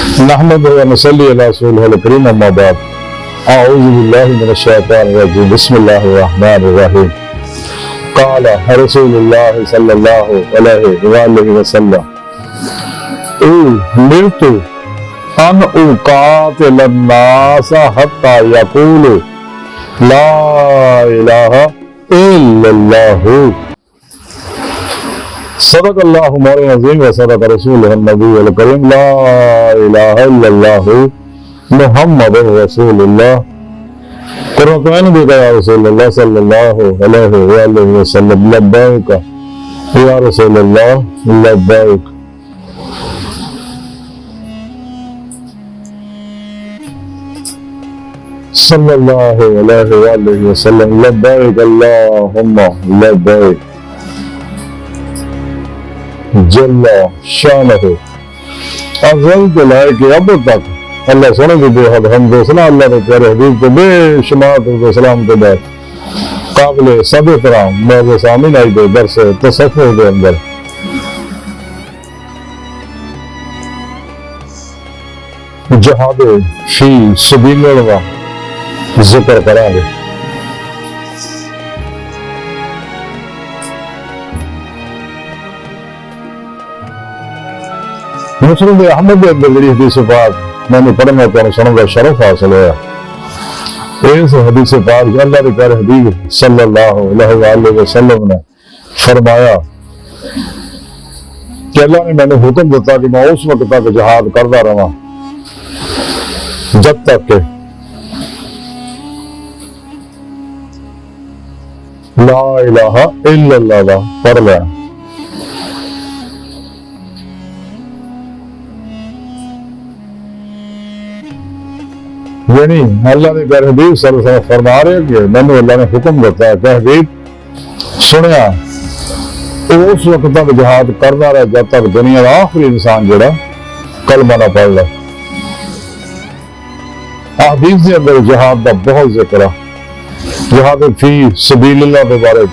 نحمد و نصلی علی رسولہ الکریم اما بعد اعوذ باللہ من الشیطان الرجیم بسم اللہ الرحمن الرحیم قال رسول اللہ صلی اللہ علیہ وآلہ وسلم امرت ان اقاتل الناس حتی یقولوا لا الہ الا اللہ صدق اللہ مولانا عظیم و صدق رسول النبی الکریم لا الہ الا اللہ محمد رسول اللہ قرآن بھی کہا رسول اللہ صلی اللہ علیہ وآلہ وسلم لبیک یا رسول اللہ لبیک صلی اللہ علیہ وآلہ وسلم لبیک اللہم لبیک جل شانہ افضل کے لائق اب تک اللہ سنے کی بے حد حمد و ثنا اللہ نے پیارے حبیب کو بے شمار و سلام کے بعد قابل سب احترام موضوع سامین آئی دے درس تصفح کے اندر جہاد فی سبیل اللہ ذکر کریں گے۔ مسلم احمد کے اندر جڑی حدیث پاک میں نے پڑھنا تو سنوں کا شرف حاصل ہوا۔ اس حدیث پاک اللہ کے پیارے حبیب صلی اللہ علیہ وآلہ وسلم نے فرمایا کہ اللہ نے میں نے حکم دیتا کہ میں اس وقت تک جہاد کرتا رہا جب تک کہ لا الہ الا اللہ پڑھ لیا۔ یعنی اللہ نے پیارے حبیب صلی اللہ علیہ وسلم فرما رہے کہ میں نے اللہ نے حکم دیتا ہے کہ حبیب سنیا اس وقت تک جہاد کرنا رہا جب تک دنیا کا آخری انسان جڑا کلمہ نہ پڑھ لے۔ احادیث کے اندر جہاد کا بہت ذکر ہے، جہاد فی سبیل اللہ کے بارے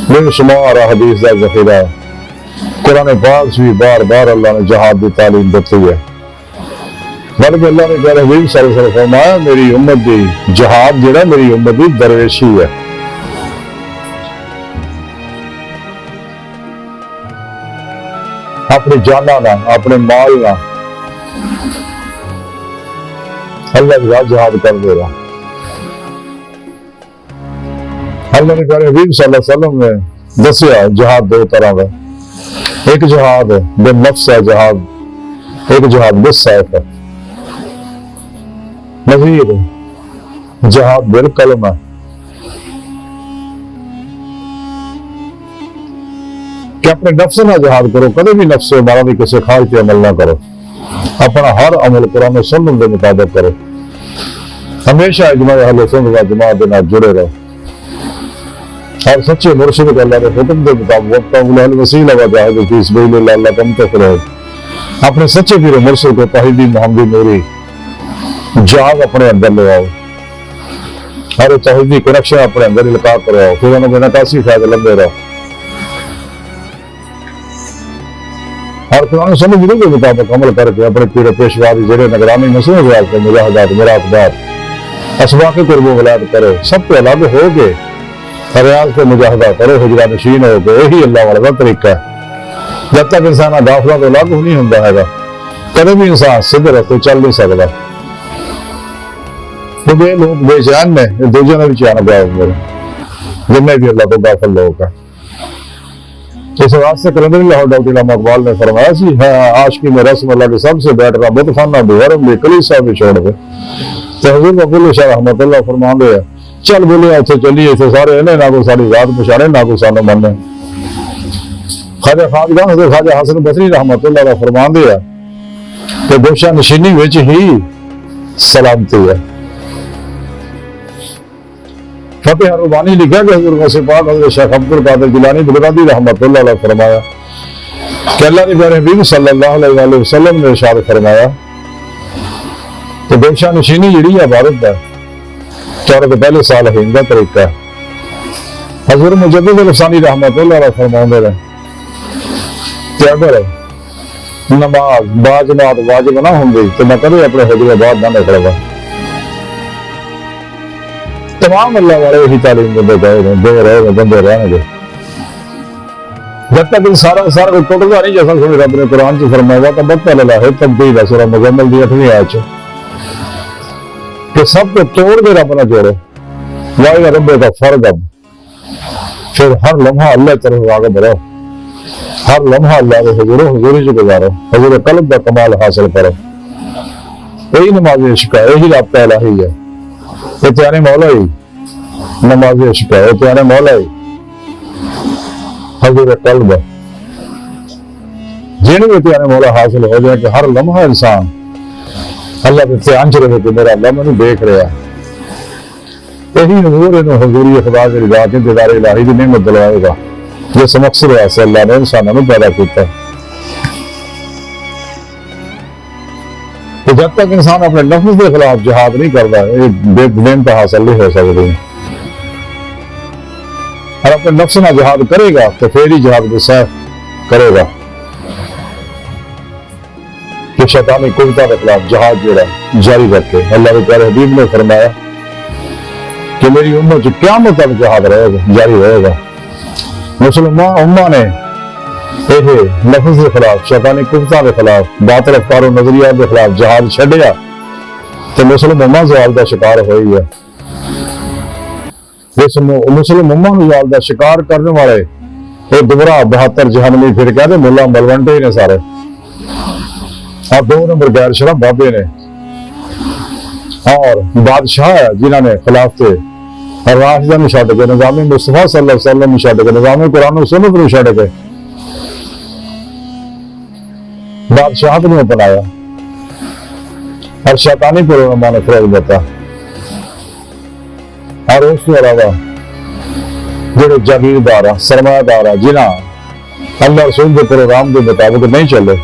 بے شمار احادیث کا ذخیرہ ہے۔ قرآن پاک بھی بار بار اللہ نے جہاد کی تعلیم دیتی ہے، بلکہ اللہ نے پیارے حبیب صلی اللہ علیہ وسلم فرمایا میری امت دی جہاد جڑا میری امت دی درویشی ہے۔ اپنی جانا نہ اپنے مال نہ اللہ کے ساتھ جہاد کر دے رہا۔ اللہ نے پیارے حبیب صلی اللہ علیہ وسلم نے دسیا جہاد دو طرح کا، ایک جہاد بالنفس ہے جہاد، ایک جہاد بالسیف ہے، مزید جہاد بالکلمہ۔ کہ اپنے نفس نہ جہاد کرو، کبھی بھی نفس سے مارا بھی کسی خواہش پہ عمل نہ کرو، اپنا ہر عمل قرآن و سنت کے مطابق کرو، ہمیشہ اجماع اہل سنت و جماعت کے ساتھ جڑے رہو، اور سچے مرشد کو اللہ کے حکم کے مطابق وابتغوا الوسیلۃ وجاہدوا فی سبیل اللہ لعلکم تفلحون۔ اپنے سچے پیر مرشد کو توحیدی محمدی نوری جہاد اپنے اندر لے آؤ، ہر توحیدی کنیکشن اپنے اندر القاء کرواؤ، پھر انہوں نے نکاسی فائدہ لمبے رہو، اور قرآن سنت کے مطابق عمل کر کے اپنے پیر پیشوا کی زیر نگرانی مسلم ریاض کے مجاہدات مراقبات اسباق قرب و ولایت کرو، سب کو الگ ہو کے ریاض کے مجاہدہ کرو، حجرہ نشین ہو کے، یہی اللہ والا طریقہ ہے۔ جب تک انسان داخلہ تو الگ نہیں ہوتا ہے گا، کبھی بھی انسان سیدھے راستے چل نہیں سکتا۔ تو یہ لوگ بے چین نے دوسرے نے بھی چین پایا ہوں گے جن بھی اللہ کو داخل لوگ کا۔ اس واسطے کلندر لاہور ڈاکٹر علامہ اقبال نے فرمایا سی ہے عاشقی میں رسم اللہ کے سب سے بیٹھ رہا بت خانہ بھی حرم بھی کلیسا بھی چھوڑ دے۔ تو حضور مقبول شاہ رحمۃ اللہ فرما دے چل بولے اتنے چلیے اتنے سارے انہیں نہ کوئی ساری ذات پچھاڑے نہ کوئی سانو مانے۔ خواجہ خواجگاہ حضرت خواجہ حسن بصری رحمۃ اللہ علیہ فرما دے کہ گوشہ نشینی وچ ہی سلامتی ہے۔ فتح ربانی لکھا کہ حضور غوث پاک حضرت شیخ عبد القادر جیلانی بغدادی رحمۃ اللہ علیہ فرمایا کہ اللہ کے پیارے حبیب صلی اللہ علیہ وآلہ وسلم نے ارشاد فرمایا کہ گوشہ نشینی جڑی عبادت ہے چورہ کے پہلے صالحین کا طریقہ ہے۔ حضور مجدد الفسانی رحمۃ اللہ علیہ فرماؤں رہے کہ اگر نماز باجماعت واجب نہ ہوں گی تو میں کبھی اپنے حجرے بعد نہ نکلے گا. تمام اللہ والے یہی تعلیم دے رہے ہیں بندے رہنے گے. جب تک سارا کوئی ٹوٹتا نہیں جیسا سوئی رب نے قرآن سے فرمایا ہوا تو بت اللہ ہے تبدیل ہے سورہ مزمل دی 8ویں آیت کہ سب کو توڑ کے رب نہ جوڑے واحد رب کا فرد اب پھر ہر لمحہ اللہ طرف آگے بڑھو ہر لمحہ اللہ کے حضوری سے گزارو حضور قلب کا کمال حاصل کرو. یہی نماز عشق ہے یہی رابطہ الہی ہے اتیان مولا ہی نماز عشق ہے اتیان مولا ہی حضور قلب ہے. جن بھی اتیان مولا حاصل ہو جائے کہ ہر لمحہ انسان اللہ کے دھیان چ رہے کہ میرا اللہ مجھے دیکھ رہا یہی حضور حضوری خدا کے رضا کے دیدار الہی کی نعمت دلوائے گا جس مقصد واسطے اللہ نے انسانوں کو پیدا کیا. تو جب تک انسان اپنے نفس کے خلاف جہاد نہیں کرتا یہ نعمت حاصل نہیں ہو سکتی. اور اپنے نفس نہ جہاد کرے گا تو پھر ہی جہاد کو سیف کرے گا کہ شیطانی قوتوں کے خلاف جہاد جاری رکھے. اللہ کے پیارے حبیب نے فرمایا کہ میری امت قیامت تک جہاد رہے گا جاری رہے گا. مسلمان امہ نے یہ نفس کے خلاف شیطانی قوتوں کے خلاف باطل افکار و نظریات کے خلاف جہاد چھڈیا تو مسلم امہ زوال کا شکار ہوئی ہے. مسلم امہ زوال کا شکار کرنے والے یہ گمراہ 72 جہنمی پھر کہتے ملا ملوانڈے نے سارے اور 2 نمبر غیر شرع بابے نے اور بادشاہ جنہوں نے خلاف تھے راشدہ نے چھڈ کے نظام مصطفیٰ صلی اللہ علیہ وسلم نے چھڈ کے نظام قرآن و سنت نے چھڈ کے بادشاہت نے اپنایا اور شیطانی پروگراموں نے فروغ دیتا. اور اس کے علاوہ جڑے جاگیردار سرمایہ دار جنہ اللہ رسول کے پروگرام کے مطابق نہیں چلے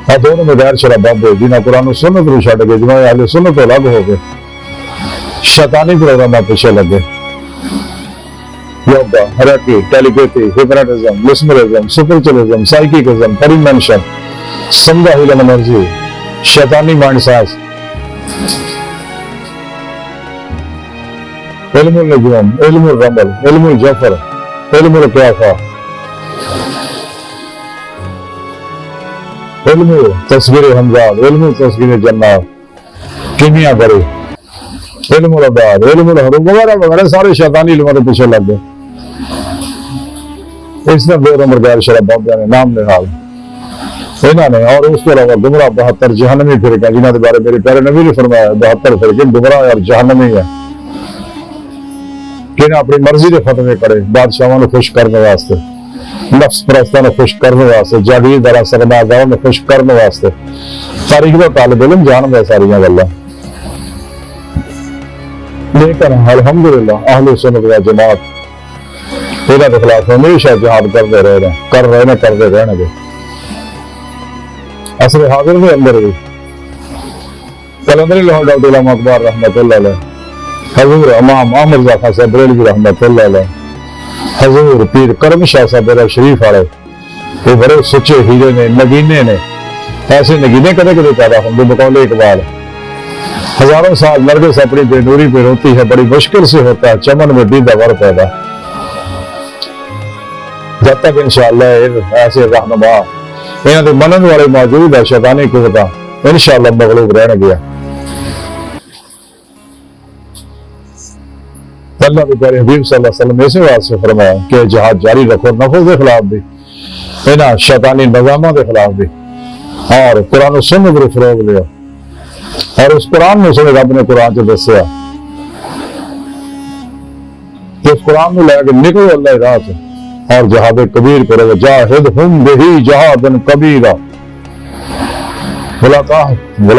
اور دونوں میں غیر شرع بابے جنہیں قرآن و سنت نے چھڈ کے جنہوں نے اہل سنت الگ ہو گئے شیطانی پروگراموں پیچھے لگے. Yoga reiki telepathy hypnotism mesmerism spiritualism psychicism premonition سمدھا ہیلن انرجی شیطانی مائنڈ سائنس علم النجوم علم الرمل علم الجفر علم القیافہ علم تصویر حمزات علم تصویر جنات کیمیا گری علم الابداد علم الحروف وغیرہ وغیرہ سارے شیطانی علموں کے پیچھے لگ گئے. اس نے 2 نمبر غیر شرع بابے نے نام نہال انہوں نے اور اس کے علاوہ گمراہ 72 جہنمی فرقے جنہوں کے بارے میرے پیارے نبی نے فرمایا 72 فرقے گمراہ اور جہنمی ہیں کہ انہیں اپنی مرضی کے فتوے کرے بادشاہوں کو خوش کرنے واسطے نفس پرستوں کو خوش کرنے واسطے جاگیردار سرمایہ داروں کو خوش کرنے واسطے. تاریخ کا طالب علم جانتا ہے ساری گلاں لیکن الحمدللہ اہل سنت و جماعت انہوں کے خلاف ہمیشہ جہاد کرتے رہنے گے. عصر حاضر کے اندر بھی قلندری لاہور ڈاکٹر علامہ اقبال رحمۃ اللہ علیہ حضور امام احمد رضا خان صاحب بریلوی رحمۃ اللہ علیہ حضور پیر کرم شاہ صاحب میرا شریف والے یہ بڑے سچے ہیرے نے نگینے نے ایسے نگینے کدے کدے پیدا ہوں گے بقول اقبال ہزاروں سال نرگس اپنی بے نوری پہ روتی ہے بڑی مشکل سے ہوتا ہے چمن میں دیدہ ور پیدا. جب تک انشاءاللہ ایسے رہنما یہاں کے منن والے موجود ہے شیطانی قوتاں انشاءاللہ مغلوب رہنے گیا. اللہ کے پیارے حبیب صلی اللہ علیہ وسلم ایسے واسطے فرمایا کہ جہاد جاری رکھو نفس کے خلاف بھی انہاں شیطانی نظاموں کے خلاف بھی اور قرآن و سنت کو فروغ لیا. اور اس قرآن میں سنے رب نے قرآن سے دسیا کہ اس قرآن میں لے کے نکلو اللہ راہ سے اور جہاد کبیر کرو جاہدہم بہی جہادا کبیرا ولا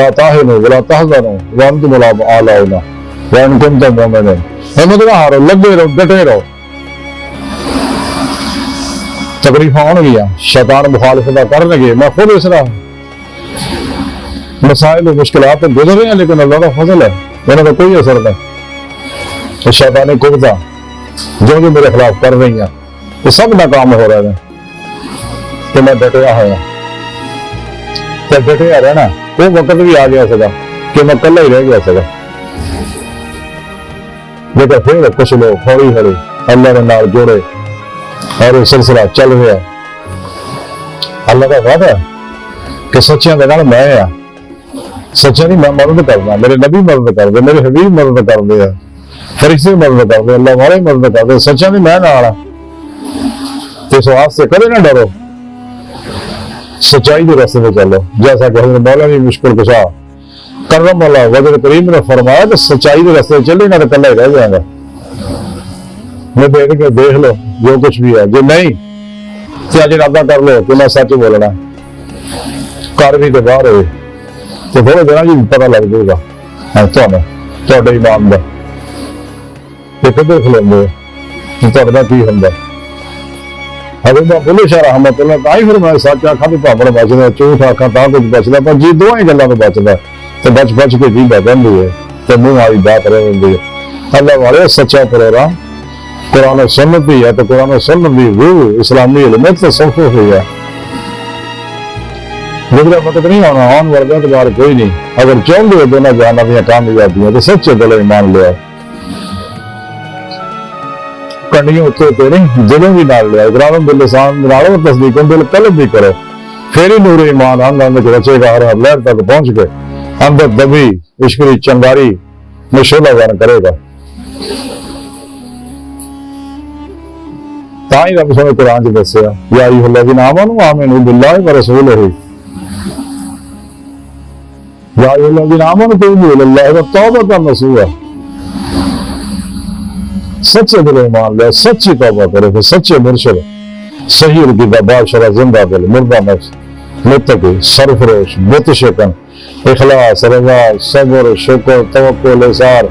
تہنوا ولا تحزنوا وانتم الاعلون وان کنتم مؤمنین. ہمت نہ ہارو لگے رہو ڈٹے رہو. تکلیفاں ہون گیا شیطان مخالفت کرنے گے میں خود اس طرح مسائل و مشکلات گزر رہے ہیں لیکن اللہ کا فضل ہے انہوں کا کوئی اثر نہیں. شیطانی قوتاں جو میرے خلاف کر رہی ہیں یہ سب ناکام ہو رہے ہیں. کہ میں ڈٹیا ہوا تو ڈٹیا رہنا وہ وقت بھی آ گیا سکا کہ میں کلا ہی رہ گیا سکا، لیکن پھر کچھ لوگ ہولی ہولی اللہ نے نال جوڑے اور یہ سلسلہ چل رہا۔ اللہ کا وعدہ کہ سچیاں کا میں ہاں، سچا نہیں میں مدد کرنا، میرے نبی مدد کر دے، میرے حبیب مدد کر دے، فرشتے مدد کر دے، اللہ والے مدد کر دے، سچا نہیں میں نال تو اس واسطے کدے نہ ڈرو، سچائی کے راستے پہ چلو، جیسا کہ حضرت مولانا مشکل کشا کرم اللہ وجہ کریم نے فرمایا کہ سچائی کے راستے چلے گا تو کلا ہی رہ جائے گا۔ میں دیکھ کے دیکھ لو جو کچھ بھی ہے، جو نہیں تو اج ارادہ کر لو کہ میں سچ بولنا، کر بھی تو باہر ہوئے تو تھوڑے دن جی پتا لگ جائے گا تھوڑے ایمان کا کہ کدھر کھلوندے تھوڑا کی ہوں۔ حضرت بلے شاہ رحمت اللہ تا ہی پھر میں سچ آخا تو پاپڑ بچتا، جھوٹ آخا تا کچھ بچتا، پر جی دونوں ہی گلوں تو بچتا تو بچ بچ کے جی بہتی ہے تو منہ والی بات رہ جاتی ہے۔ اللہ والے سچا پروگرام قرآن و سنت بھی ہے تو قرآن و سنت بھی روح اسلامی علمت تو سب کچھ ہوئی ہے، گزرا وقت نہیں آنا، آن ورگا تو بار کوئی نہیں۔ اگر چاہتے ہو دونوں جہاں دیا کامیابی ہیں تو سچے دل ایمان لیا، کنڈیوں اتنے تو نہیں دلوں بھی نال لیا، اقراروں باللسان نالوں تصدیقوں دل قلب بھی کرو، پھر ہی نور ایمان انگ انگ رچے گا، ہر لہر تک پہنچ کے اندر دبی عشقی چنگاری میں شعلہ ورن کرے گا۔ تاہی رب سنے قرآن سے دسیا یا ایھا الذین آمنوا آمنوا باللہ ورسولہ یا ایھا الذین آمنوا توبوا الی اللہ توبۃ نصوحا، سچے دل ایمان لے، سچی توبہ کرے تو سچے مرشد، صحیح القضا بادشاہ زندہ دل مردہ نفس متقی سرفروش متشکن اخلاص رضا صبر شکر توکل اثار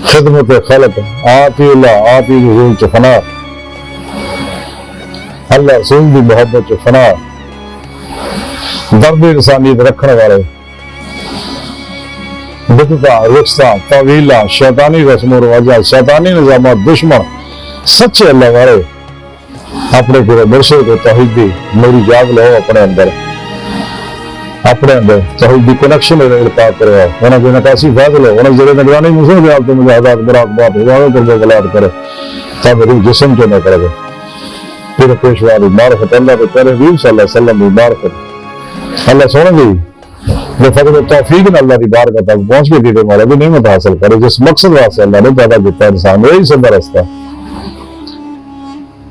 خدمت خلق آتی اللہ آتی حضور چ فنا، اللہ رسول کی محبت چ فنا، درد انسانیت رکھنے والے، بدعتاں رخصتاں طویلاں شیطانی رسم و رواجات شیطانی نظامات دشمن، سچے اللہ والے اپنے پورے مرشد کو توحیدی میری جاگ لو اپنے اندر توحیدی کنیکشن القاء کرو، انہیں جو نکاسی فیض لو، انہیں زیر نگرانی مسلم کے حالت مجاہدات مراقبات حفاظت اور غلات کرو تب روح جسم جو نہ کرے پھر پیشوا دی معرفت اللہ کے پیارے حبیب صلی اللہ علیہ وسلم دی معرفت اللہ سونے دی جو فضل و توفیق نے اللہ دی بارگاہ تک پہنچ کے دیتے مولا بھی نعمت حاصل کرے جس مقصد واسطے اللہ نے پیدا کیا انسان یہی سیدھا رستہ،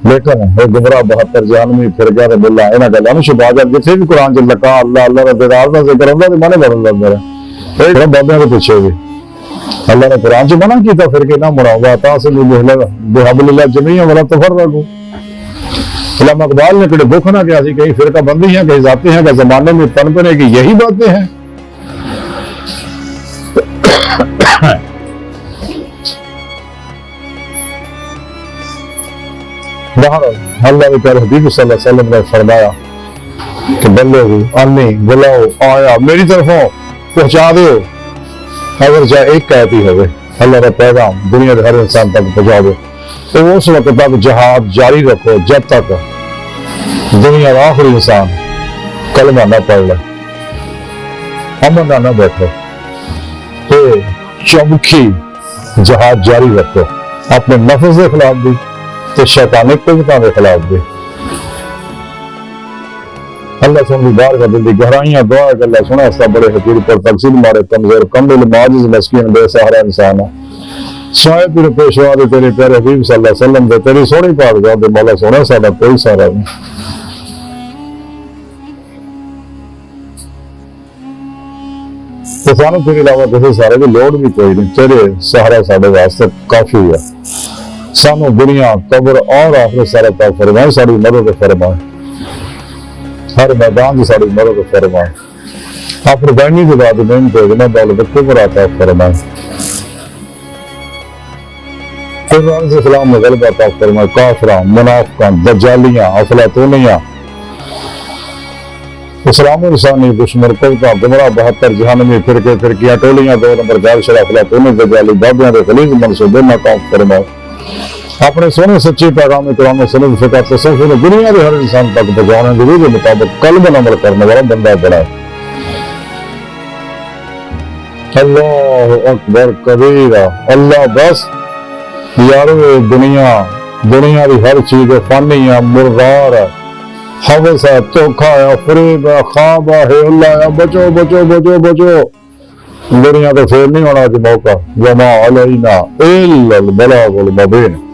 لیکن وہ گمراہ 72 جہنمی پھر گیا تو بلا انہاں گلاں نوں چھپا کر جتھے بھی قرآن چ لکھا اللہ اللہ کا دیدار دا ذکر ہوندا تے مانے بدل جاندے رہے اے بابیاں دے پیچھے بھی اللہ نے قرآن چ منع کیتا پھر کہ نہ مناؤ تاسل بحبل اللہ جمیعا ولا تفرقوا۔ علامہ اقبال نے کڑے بکھ نہ کیا سی کہیں فرقہ بندی ہیں کہیں ذاتی ہیں کہ زمانے میں تن پنے کی یہی باتیں ہیں۔ اللہ کے پیارے حبیب صلی اللہ علیہ وسلم نے فرمایا کہ بلغوا انی بلاؤ آیا میری طرفوں پہنچا دو، اگر چاہے ایک کہتی ہوئے اللہ کا پیغام دنیا کے ہر انسان تک پہنچا دو تو اس وقت تک جہاد جاری رکھو جب تک دنیا کا آخری انسان کلمہ نہ پڑھ لے، امن نہ بیٹھو، تو چمکی جہاد جاری رکھو اپنے نفس کے خلاف بھی تو شیطانی قوتوں کے خلاف بھی۔ اللہ سن بار کا دل کی گہرائیاں دعا کہ اللہ سنا اس کا بڑے حقیر پر تقسیم مارے کمزور کمبل معاجز مسکین بے سہارا انسان ہے سوائے تیرے پیشوا دے تیرے پیارے حبیب صلی اللہ علیہ وسلم دے تیری سونی پاک ذات دے مولا سونا ساڈا کوئی سہارا نہیں۔ تو سانو تیرے علاوہ کسی سہارے کی لوڑ بھی کوئی نہیں، تیرے سہارا ساڈے واسطے کافی ہے۔ سانو دنیا قبر اور آخرت سارا عطا فرمائے، ساری مدد فرمائے، ہر میدان کی ساری مدد فرمائے، اپنے بہنی کی بات میں تو غنی دولت کبر عطا فرمائے، قرآن سے اسلام میں غلبہ عطا فرمائے، کافراں منافقاں دجالیاں افلاطونیاں اسلام انسانی دشمن قوتاں گمراہ 72 جہنمی فرقے فرقیاں ٹولیاں 2 نمبر گال شرا افلاطونی دجالی بابیاں دے خلیج منصوبے ناکام فرمائے، اپنے سونے سچے پیغام قرآن و سنت فقہ تصوف نے دنیا کے ہر انسان تک پہنچانے کے لیے مطابق قلب عمل کرنے والا بندہ بڑا ہے۔ اللہ اکبر کبیرہ، اللہ بس یارو دنیا کی ہر چیز فانی ہے، مردار ہے، حوث ہے، دھوکا ہے، فریب ہے، خواب ہے، اللہ ہے، بچو بچو بچو بچو، دنیا تو پھر نہیں ہونا موقع، وما علینا الا البلاغ المبین۔